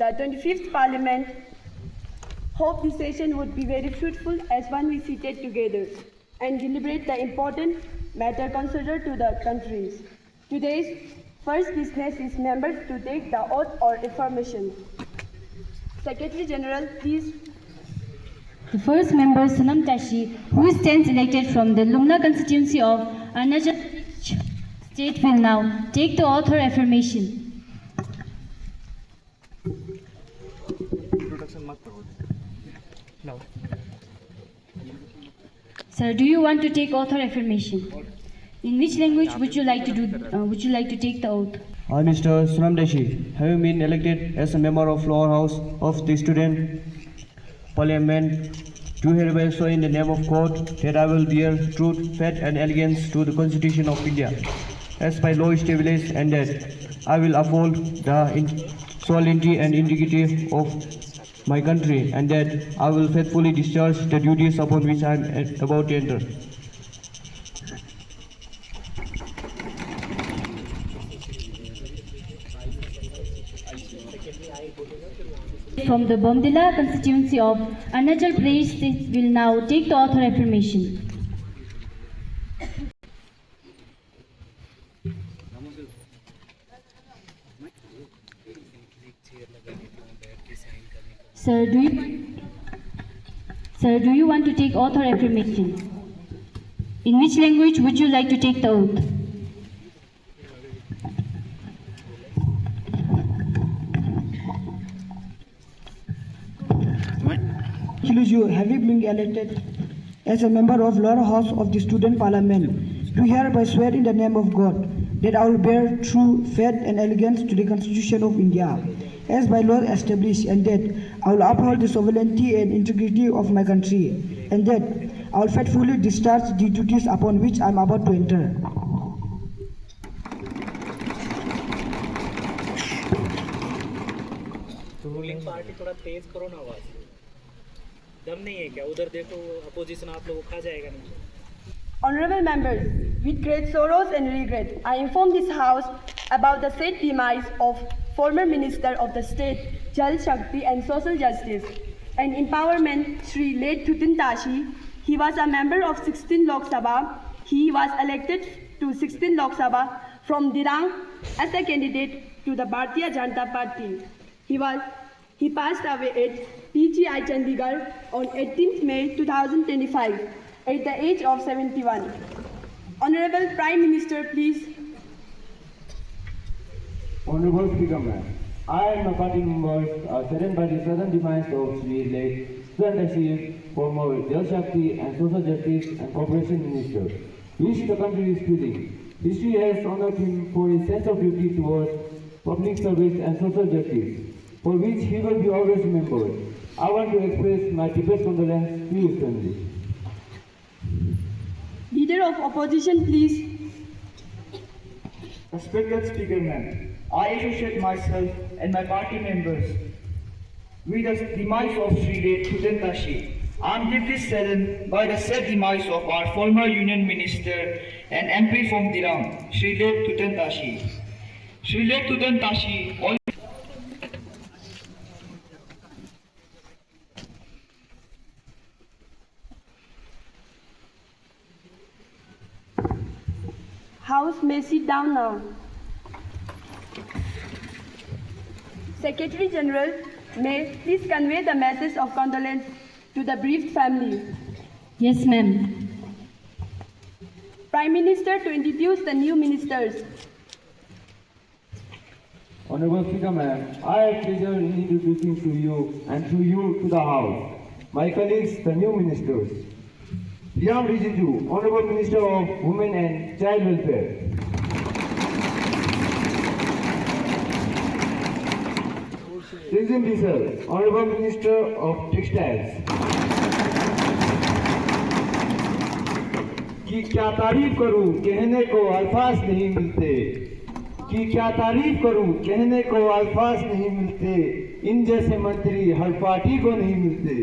the 25th Parliament. Hope this session would be very fruitful as one we seated together and deliberate the important matter considered to the countries. Today's first business is members to take the oath or affirmation. Secretary General, please. The first member, Sonam Tashi, who stands elected from the Lumna constituency of Arunachal State, will now take the oath or affirmation. No. Sir, do you want to take oath or affirmation? In which language would you like to take the oath? I, Mr. Sonam Tashi, having been elected as a member of lower house of the student parliament, do hereby swear in the name of God that I will bear truth, faith and allegiance to the Constitution of India as by law established, and that I will uphold the sovereignty and integrity of my country, and that I will faithfully discharge the duties upon which I am about to enter. From the Bomdila constituency of Arunachal Pradesh State will now take the oath or affirmation. Sir, do you want to take oath or affirmation? In which language would you like to take the oath? You having been elected as a member of lower house of the student parliament, do hereby swear in the name of God that I will bear true faith and allegiance to the Constitution of India as by law established, and that I will uphold the sovereignty and integrity of my country, and that I will faithfully discharge the duties upon which I am about to enter. Ruling party थोड़ा तेज करो ना आवाज, दम नहीं है क्या? उधर देखो, अपोजिशन आप लोगों को खा जाएगा नहीं. Honorable members, with great sorrows and regret, I inform this House about the sad demise of former Minister of the State, Jal Shakti and Social Justice and Empowerment, Shri late Tutin Tashi. He was a member of 16 Lok Sabha. He was elected to 16 Lok Sabha from Dirang as a candidate to the Bharatiya Janata Party. He passed away at PGI Chandigarh on 18th May 2025 at the age of 71. Honorable Prime Minister, please. Honorable Speaker, ma'am, I and my party members are saddened by the sudden demise of Shri late Sonam Tashi, former Jal Shakti and Social Justice and Cooperation Minister, which the country is feeling. History has honored him for his sense of duty towards public service and social justice, for which he will be always remembered. I want to express my deepest condolence to his family. Leader of Opposition, please. Respected Speaker, ma'am, I associate myself and my party members with the demise of Shri late Tutin Tashi. I am deeply saddened by the sad demise of our former Union Minister and MP from Dirang, Shri late Tutin Tashi. Shri late Tutin Tashi House may sit down now. Secretary General, may please convey the message of condolence to the bereaved family. Yes, ma'am. Prime Minister to introduce the new ministers. Honorable Speaker, ma'am, I have pleasure in introducing to you and to you to the House my colleagues, the new ministers. Liam Rijiju, Honorable Minister of Women and Child Welfare. Rizim Bisal, Honorable Minister of Textiles. कि क्या तारीफ करूं कहने को अल्फाज नहीं मिलते, कि क्या तारीफ करूं कहने को अल्फाज नहीं मिलते, इन जैसे मंत्री हर पार्टी को नहीं मिलते.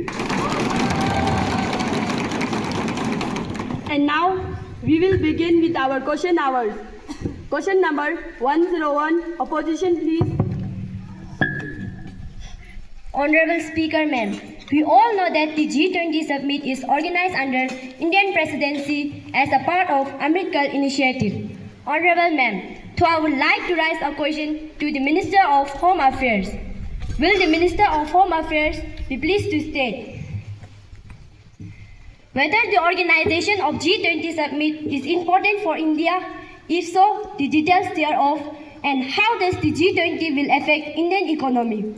And now we will begin with our question hours. Question number 101, Opposition, please. Honorable Speaker, ma'am, we all know that the G20 summit is organized under Indian presidency as a part of Amrit Kaal initiative. Honorable ma'am, so I would like to raise a question to the Minister of Home Affairs. Will the Minister of Home Affairs be pleased to state whether the organization of G20 summit is important for India? If so, the details thereof, and how does the G20 will affect Indian economy?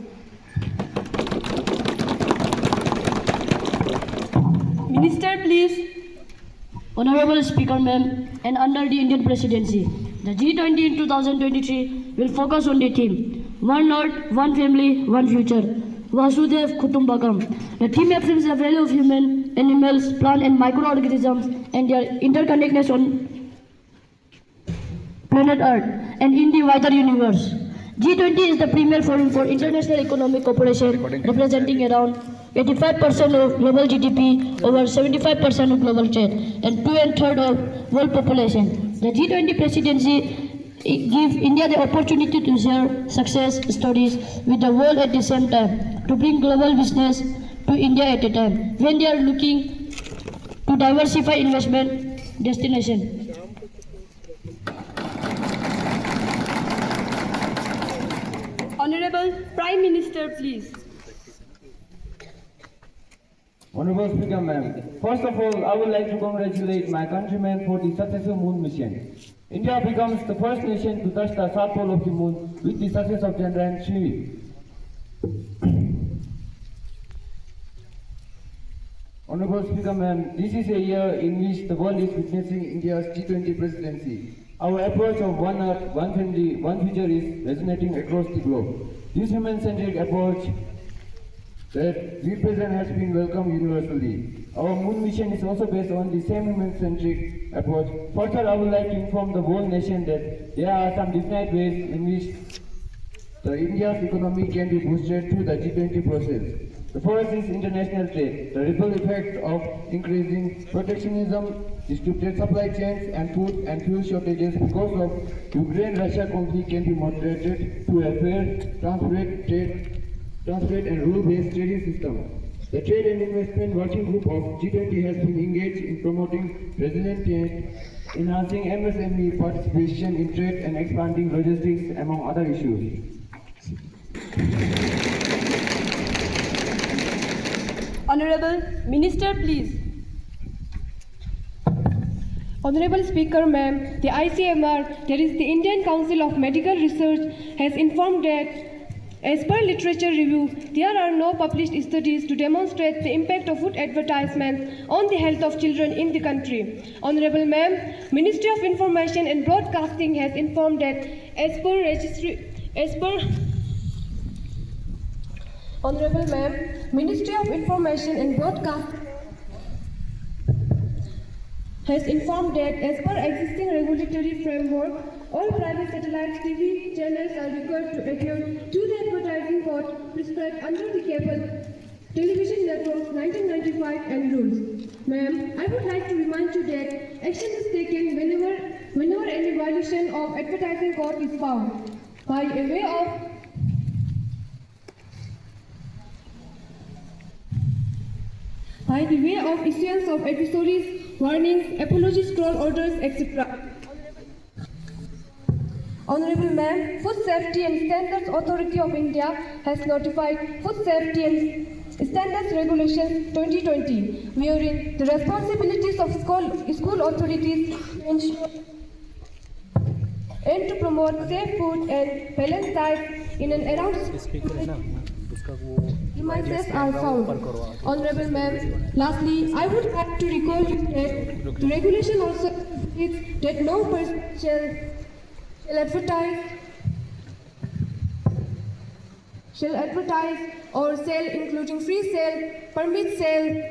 Minister, please. Honorable Speaker, ma'am, and under the Indian presidency, the G20 in 2023 will focus on the theme One Earth, One Family, One Future, Vasudev Kutumbakam. The theme affirms the value of human, animals, plant and microorganisms and their interconnectedness on planet Earth and in the wider universe. G20 is the premier forum for international economic cooperation, representing around 85% of global GDP, over 75% of global trade, and 2/3 of world population. The G20 presidency gives India the opportunity to share success stories with the world at the same time, to bring global business to India at a time when they are looking to diversify investment destination. Honorable Prime Minister, please. Honorable Speaker, ma'am, first of all, I would like to congratulate my countrymen for the successful moon mission. India becomes the first nation to touch the south pole of the moon with the success of Chandrayaan-3. Honorable Speaker, ma'am, this is a year in which the world is witnessing India's G20 presidency. Our approach of one Earth, one family, one future is resonating across the globe. This human-centric approach that we present has been welcomed universally. Our moon mission is also based on the same human-centric approach. Further, I would like to inform the whole nation that there are some definite ways in which India's economy can be boosted through the G20 process. The first is international trade. The ripple effect of increasing protectionism, disrupted supply chains, and food and fuel shortages because of Ukraine-Russia conflict can be moderated through a fair, transparent and rule-based trading system. The Trade and Investment Working Group of G20 has been engaged in promoting resilient trade, enhancing MSME participation in trade and expanding logistics, among other issues. Honorable Minister, please. Honorable Speaker, ma'am, the ICMR, that is the Indian Council of Medical Research, has informed that as per literature review, there are no published studies to demonstrate the impact of food advertisements on the health of children in the country. Honorable ma'am, Ministry of Information and Broadcasting has informed that Honorable ma'am, Ministry of Information and Broadcasting has informed that as per existing regulatory framework, all private satellite TV channels are required to adhere to the advertising code prescribed under the Cable Television Network 1995 and rules. Ma'am, I would like to remind you that action is taken whenever any violation of advertising code is found by way of issuance of advisories, warnings, apology scroll orders, etc. Honorable Ma'am, Food Safety and Standards Authority of India has notified Food Safety and Standards Regulations 2020, wherein the responsibilities of school authorities to ensure and to promote safe food and balanced diet in and around premises are found. Honorable Ma'am, lastly, I would like to recall you that the regulation also states that no person shall advertise or sell, including free sale, permit sale,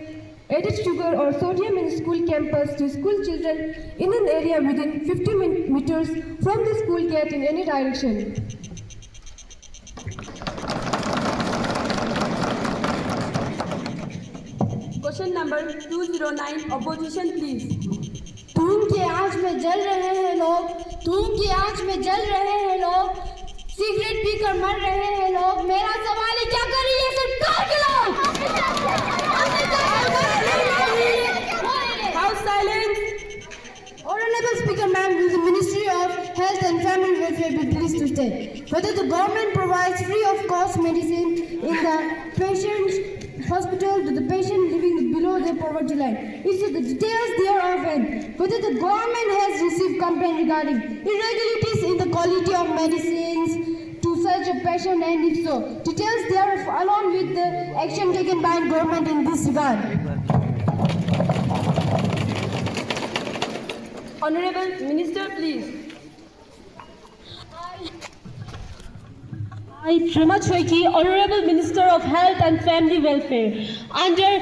added sugar or sodium in school campus to school children in an area within 50 meters from the school gate in any direction. Question number 209, opposition, please. धूम की आंच में जल रहे हैं लोग, धूम की आंच में जल रहे हैं लोग, सिगरेट पीकर मर रहे हैं लोग। मेरा सवाल है, क्या करी ये सरकार? whether the government provides free of cost medicine in the patient's hospital to the patient living below the poverty line. If so, the details thereof, and whether the government has received complaint regarding irregularities in the quality of medicines to such a patient, and if so, details thereof along with the action taken by government in this regard. Honorable Minister, please. I, Trima Choiki, Honorable Minister of Health and Family Welfare, under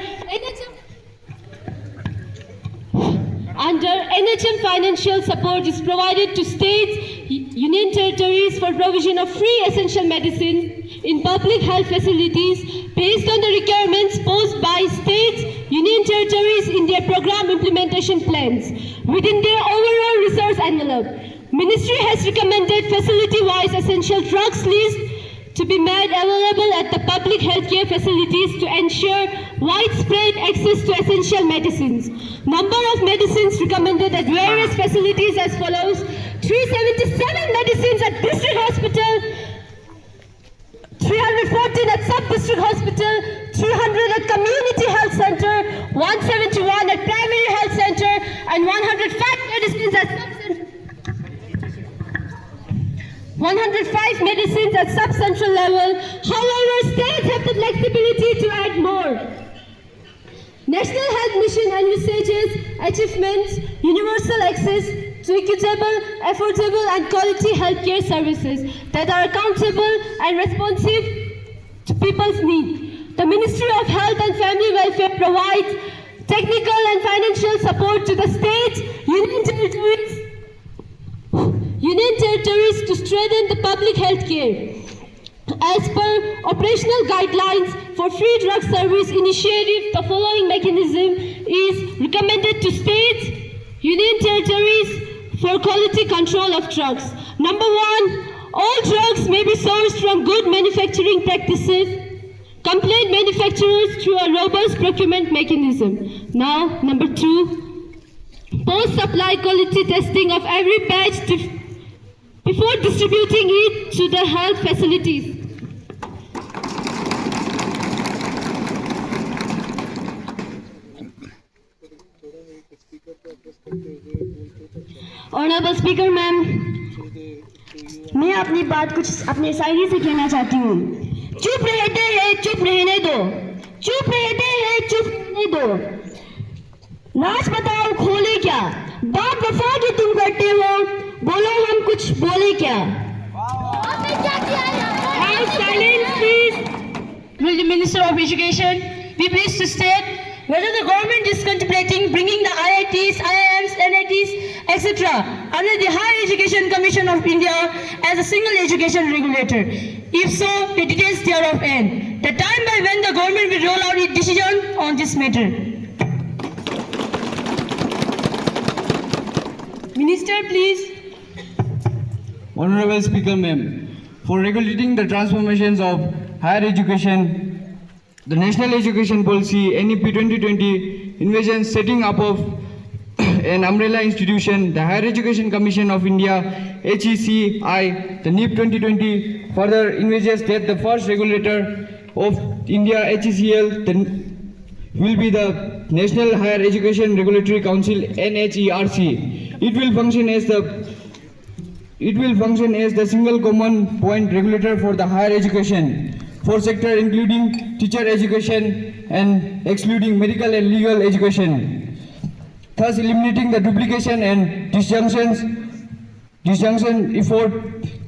NHM financial support is provided to states, union territories for provision of free essential medicine in public health facilities based on the requirements posed by states, union territories in their program implementation plans within their overall resource envelope. Ministry has recommended facility-wise essential drugs list to be made available at the public healthcare facilities to ensure widespread access to essential medicines. Number of medicines recommended at various facilities as follows: 377 medicines at district hospital, 314 at sub-district hospital, 300 at community health center, 171 at primary health center, and 105 medicines at sub-central level. However, states have the flexibility to add more. National Health Mission envisages achievements, universal access to equitable, affordable and quality healthcare services that are accountable and responsive to people's needs. The Ministry of Health and Family Welfare provides technical and financial support to the states, union territories to strengthen the public health care. As per operational guidelines for free drug service initiative, the following mechanism is recommended to states, union territories for quality control of drugs. Number one, all drugs may be sourced from good manufacturing practices. Complaint manufacturers through a robust procurement mechanism. Now, number two, post-supply quality testing of every batch before distributing it to the health facilities. Honourable speaker ma'am, मैं अपनी बात कुछ अपने शायरी से कहना चाहती हूँ। चुप रहते हैं, चुप रहने दो, चुप रहते हैं, चुप रहने दो। राज बताओ खोले क्या, बात वफा की तुम करते हो, बोलो हम कुछ बोले क्या। Silence, please. Will the Minister of Education be pleased to state whether the government is contemplating bringing the IITs, IIMs, NITs, etc. under the Higher Education Commission of India as a single education regulator? If so, the details thereof and the time by when the government will roll out its decision on this matter. Minister, please. Honorable Speaker, ma'am, for regulating the transformations of higher education, the National Education Policy NEP 2020 envisions setting up of an umbrella institution, the Higher Education Commission of India, HECI. The NEP 2020 further envisages that the first regulator of India, HECL, will be the National Higher Education Regulatory Council, NHERC. It will function as the single common point regulator for the higher education for sector including teacher education and excluding medical and legal education, thus eliminating the duplication and disjunction effort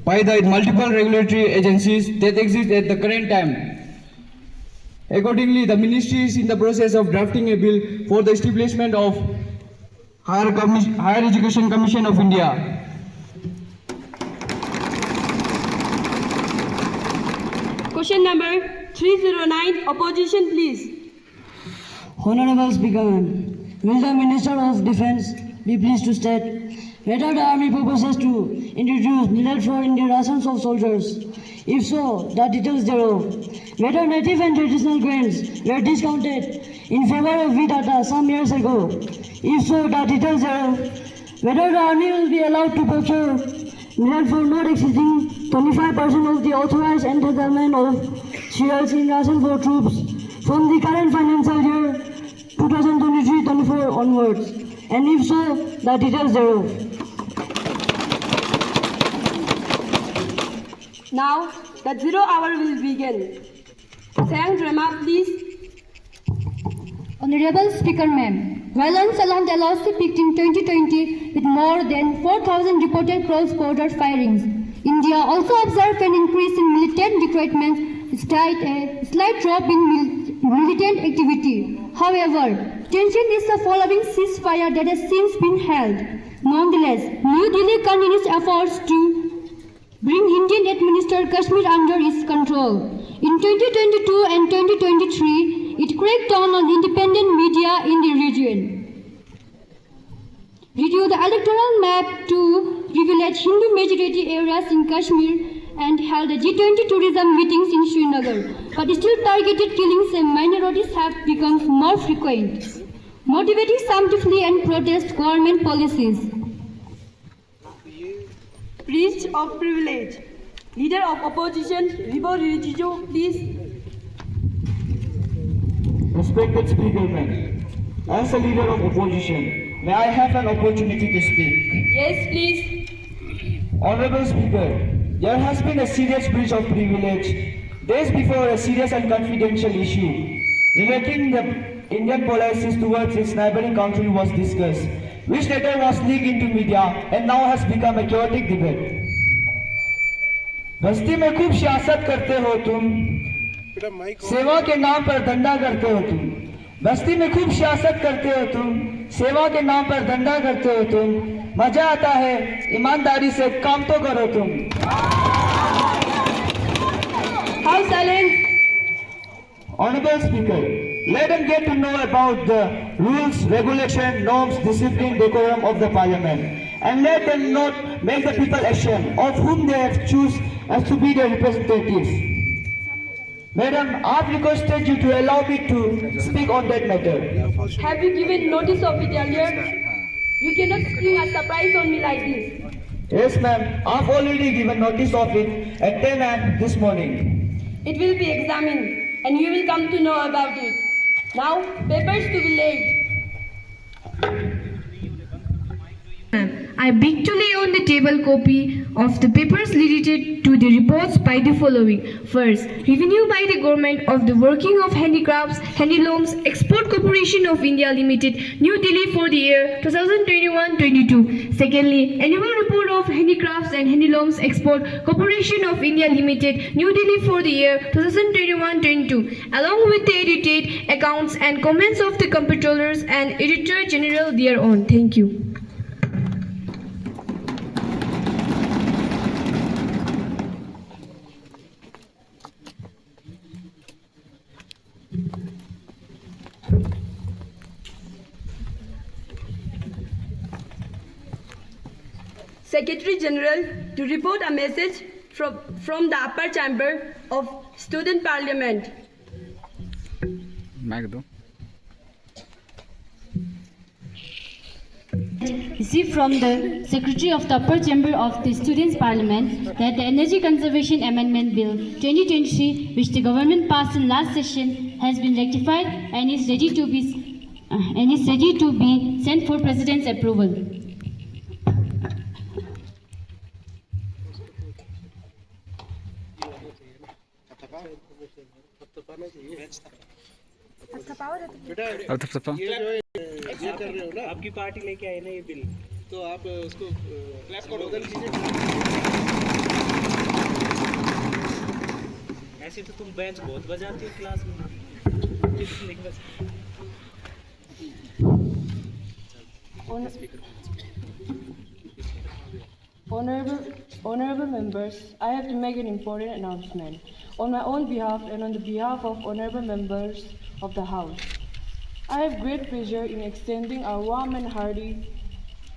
by the multiple regulatory agencies that exist at the current time. Accordingly, the ministry is in the process of drafting a bill for the establishment of Higher Education Commission of India. Question number 309, opposition, please. Honorable Speaker, will the Minister of Defence be pleased to state whether the Army proposes to introduce millet flour in the rations of soldiers? If so, the details thereof. Whether native and traditional grains were discounted in favor of wheat atta some years ago? If so, the details thereof. Whether the Army will be allowed to procure needed for not exceeding 25% of the authorized entitlement of shares in ration for troops from the current financial year 2023-24 onwards, and if so, the details thereof. Now, the 0 hour will begin. Sang drama, please. Honorable Speaker, Ma'am, violence along the LOC peaked in 2020 with more than 4,000 reported cross-border firings. India also observed an increase in militant recruitment, despite a slight drop in militant activity. However, tension is the following ceasefire that has since been held. Nonetheless, New Delhi continues efforts to bring Indian-administered Kashmir under its control. In 2022 and 2023, it cracked down on independent media in the region, reviewed the electoral map to privilege Hindu-majority areas in Kashmir, and held a G20 tourism meetings in Srinagar. But still targeted killings and minorities have become more frequent, motivating some to flee and protest government policies. Breach of privilege. Leader of opposition, Ribo Rijiju, please. Respected Speaker, Ma'am, as a leader of opposition, may I have an opportunity to speak? Yes, please. Honorable Speaker, there has been a serious breach of privilege days before a serious and confidential issue relating the Indian policies towards its neighboring country was discussed, which later was leaked into media and now has become a chaotic debate. बस्ती में खूब सियासत करते हो तुम, सेवा के नाम पर धंधा करते हो तुम। बस्ती में खूब सियासत करते हो तुम, सेवा के नाम पर धंधा करते हो तुम। मजा आता है, ईमानदारी से काम तो करो तुम। House silence. Honorable Speaker, let them get to know about the rules, regulation, norms, discipline, decorum of the Parliament, and let them not make the people ashamed of whom they have chosen as to be their representatives. Madam, I have requested you to allow me to speak on that matter. Have you given notice of it earlier? You cannot spring a surprise on me like this. Yes, ma'am, I have already given notice of it at 10 a.m. this morning. It will be examined and you will come to know about it. Now, papers to be laid. I beg to lay on the table copy of the papers related to the reports by the following. First, revenue by the government of the working of handicrafts, handlooms, Export Corporation of India Limited, New Delhi for the year 2021-22. Secondly, annual report of handicrafts and handlooms Export Corporation of India Limited, New Delhi for the year 2021-22, along with the edited accounts and comments of the comptrollers and editor general thereon. Thank you. Secretary General to report a message from the upper chamber of Student Parliament. Received from the Secretary of the Upper Chamber of the Students' Parliament that the Energy Conservation Amendment Bill 2023, which the government passed in last session, has been rectified and is ready to be sent for President's approval. आपकी party लेके आई ना ये bill, तो आप उसको class code बदल कीजिए। ऐसे तो तुम बेंच बहुत बजाती हो क्लास में। Honorable members, I have to make an important announcement on my own behalf and on the behalf of honorable members of the House. I have great pleasure in extending a warm and hearty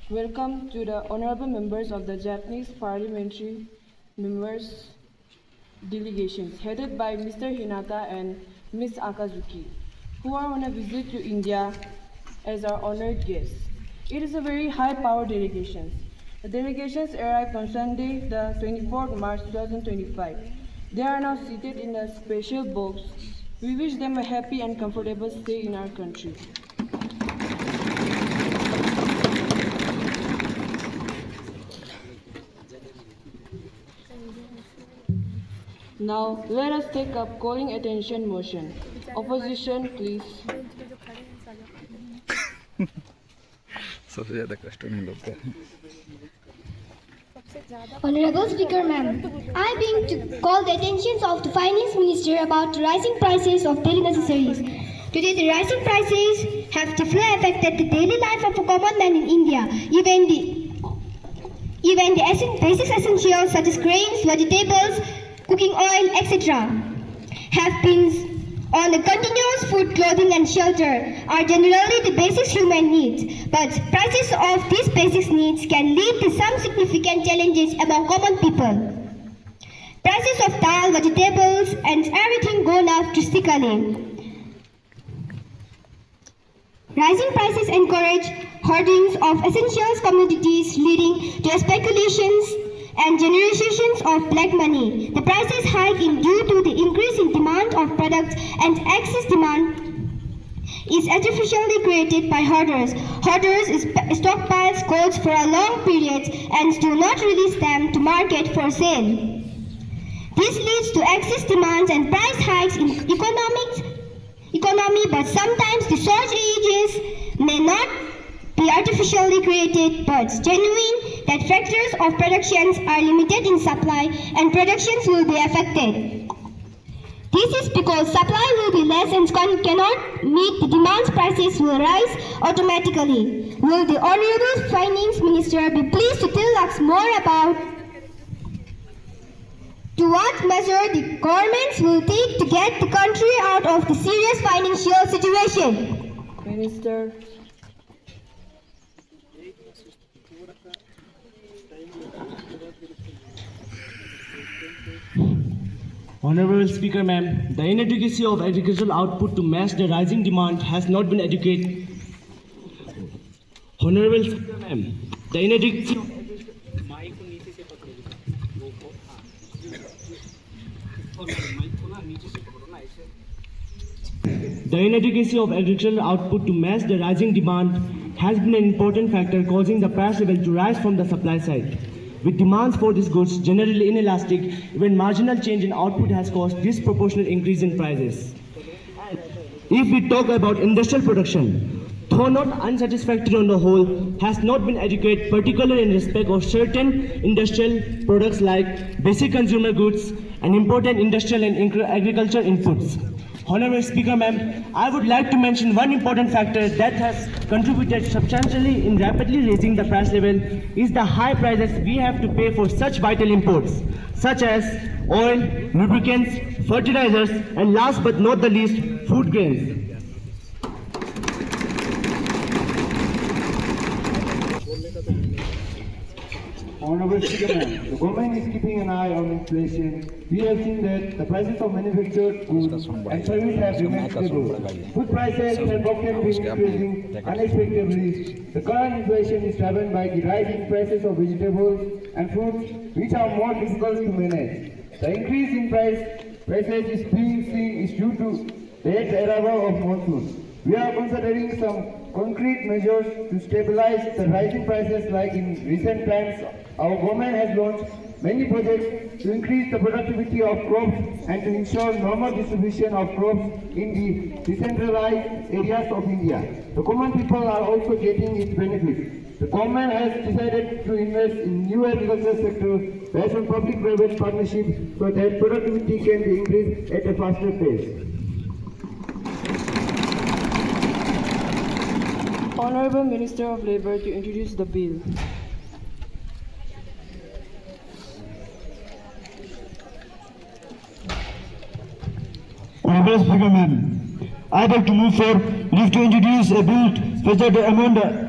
welcome to the honorable members of the Japanese parliamentary members delegations headed by Mr. Hinata and Ms. Akazuki, who are on a visit to India as our honored guests. It is a very high-powered delegation, The delegations arrived on Sunday, the 24th March 2025. They are now seated in a special box. We wish them a happy and comfortable stay in our country. Now, let us take up calling attention motion. Opposition, please. सबसे ज़्यादा कष्ट उन्हीं लोग का है। Honorable Speaker, ma'am, I beg to call the attention of the Finance Minister about the rising prices of daily necessaries. Today, the rising prices have deeply affected the daily life of a common man in India. Even the basic essentials such as grains, vegetables, cooking oil, etc. have been on a continuous food, clothing and shelter are generally the basic human needs, but prices of these basic needs can lead to some significant challenges among common people. Prices of dal, vegetables and everything gone up drastically. Rising prices encourage hoardings of essentials commodities, leading to speculations and generations of black money. The prices hike in due to the increase in demand of products, and excess demand is artificially created by hoarders. Hoarders stockpiles goods for a long period and do not release them to market for sale. This leads to excess demands and price hikes in economy, but sometimes the shortages may not be artificially created but genuine, that factors of productions are limited in supply and productions will be affected. This is because supply will be less and cannot meet the demands, prices will rise automatically. Will the Honorable Finance Minister be pleased to tell us more about to what measure the governments will take to get the country out of the serious financial situation? Minister. Honorable Speaker, ma'am, the inadequacy of agricultural output to match the rising demand has not been adequate. Honorable Speaker, ma'am, the inadequacy of agricultural output to match the rising demand has been an important factor causing the price level to rise from the supply side. With demands for these goods generally inelastic, even marginal change in output has caused disproportionate increase in prices. If we talk about industrial production, though not unsatisfactory on the whole, has not been adequate, particularly in respect of certain industrial products like basic consumer goods and important industrial and agricultural inputs. Honorable Speaker, ma'am, I would like to mention one important factor that has contributed substantially in rapidly raising the price level is the high prices we have to pay for such vital imports, such as oil, lubricants, fertilizers, and last but not the least, food grains. Honorable Speaker, the government is keeping an eye on inflation. We have seen that the prices of manufactured goods and services have remained stable. Food prices have often been increasing unexpectedly. The current inflation is driven by the rising prices of vegetables and fruits, which are more difficult to manage. The increase in prices is being seen is due to late arrival of monsoon. We are considering some concrete measures to stabilize the rising prices, like in recent times our government has launched many projects to increase the productivity of crops and to ensure normal distribution of crops in the decentralized areas of India. The common people are also getting its benefits. The government has decided to invest in new agricultural sector based on public-private partnership so that productivity can be increased at a faster pace. Honorable Minister of Labour to introduce the bill. Honorable Speaker, ma'am, I beg to move for leave to introduce a bill further to amend the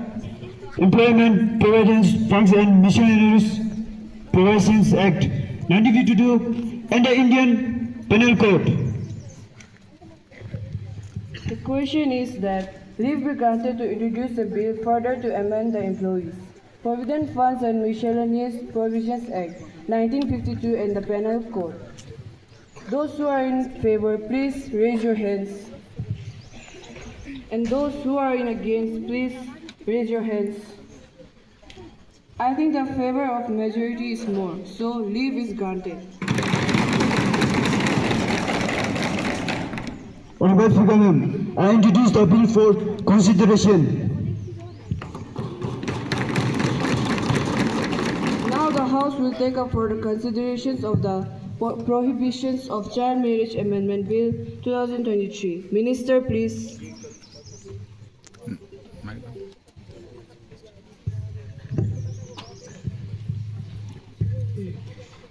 Employment Providence Funds and Miscellaneous Provisions Act 1952 and the Indian Penal Code. The question is that leave be granted to introduce a bill further to amend the employees. Provident Funds and Miscellaneous Provisions Act 1952 and the Penal Code. Those who are in favor, please raise your hands. And those who are in against, please raise your hands. I think the favor of majority is more, so leave is granted. Honorable Speaker, ma'am, I introduce the bill for consideration. Now the House will take up for the considerations of the Prohibitions of Child Marriage Amendment Bill 2023. Minister, please.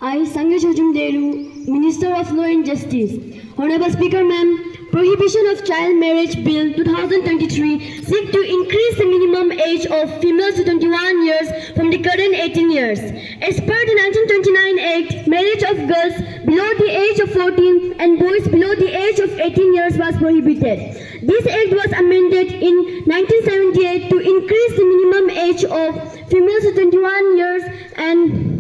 I, Sangha Chojumderu, Minister of Law and Justice. Honorable Speaker, ma'am, Prohibition of Child Marriage Bill 2023 seek to increase the minimum age of females to 21 years from the current 18 years. As per the 1929 Act, marriage of girls below the age of 14 and boys below the age of 18 years was prohibited. This Act was amended in 1978 to increase the minimum age of females to 21 years and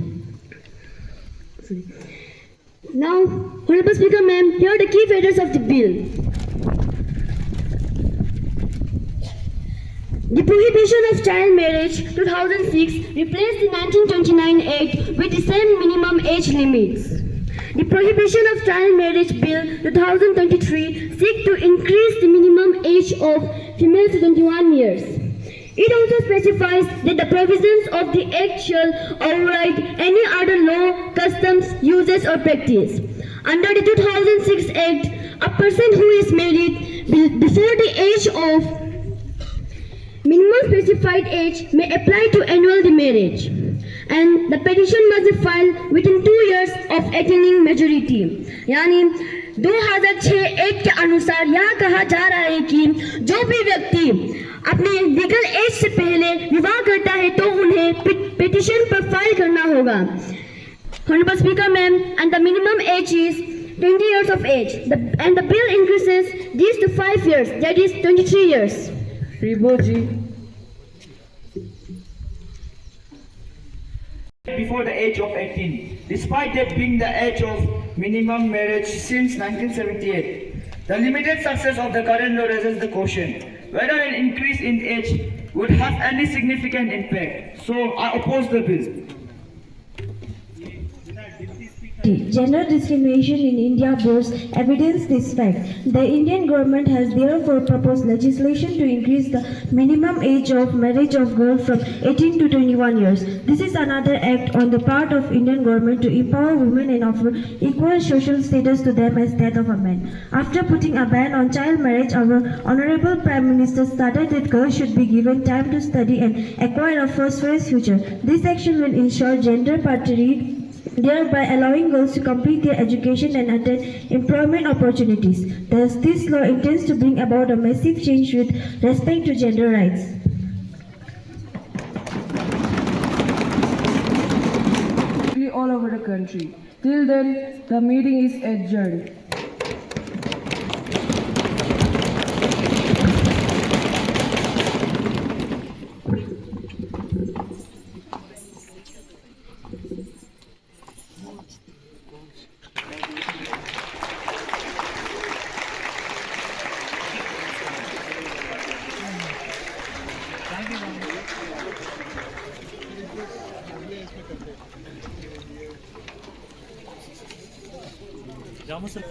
now, Honorable Speaker, ma'am, here are the key features of the bill. The Prohibition of Child Marriage 2006 replaced the 1929 Act with the same minimum age limits. The Prohibition of Child Marriage Bill 2023 seeks to increase the minimum age of females to 21 years. It also specifies that the provisions of the Act shall override any other law, customs, uses or practice. Under the 2006 Act, a person who is married before the age of minimum specified age may apply to annul the marriage, and the petition must be filed within 2 years of attaining majority. यानी 2006 act के अनुसार यह कहा जा रहा है कि जो भी व्यक्ति अपने लीगल एज से पहले विवाह करता है तो उन्हें पिटीशन पर फाइल करना होगा. Honorable Speaker, ma'am, and the minimum age is 20 years of age, and the bill increases this to 5 years, that is 23 years. Riboji. Before the age of 18, despite that being the age of minimum marriage since 1978, the limited success of the current law raises the question whether an increase in age would have any significant impact. So I oppose the bill. Gender discrimination in India bears evidence this fact. The Indian government has therefore proposed legislation to increase the minimum age of marriage of girls from 18 to 21 years. This is another act on the part of Indian government to empower women and offer equal social status to them as that of a man. After putting a ban on child marriage, our Honorable Prime Minister stated that girls should be given time to study and acquire a prosperous future. This action will ensure gender parity, thereby allowing girls to complete their education and attain employment opportunities. Thus, this law intends to bring about a massive change with respect to gender rights. All over the country. Till then, the meeting is adjourned. जामो sir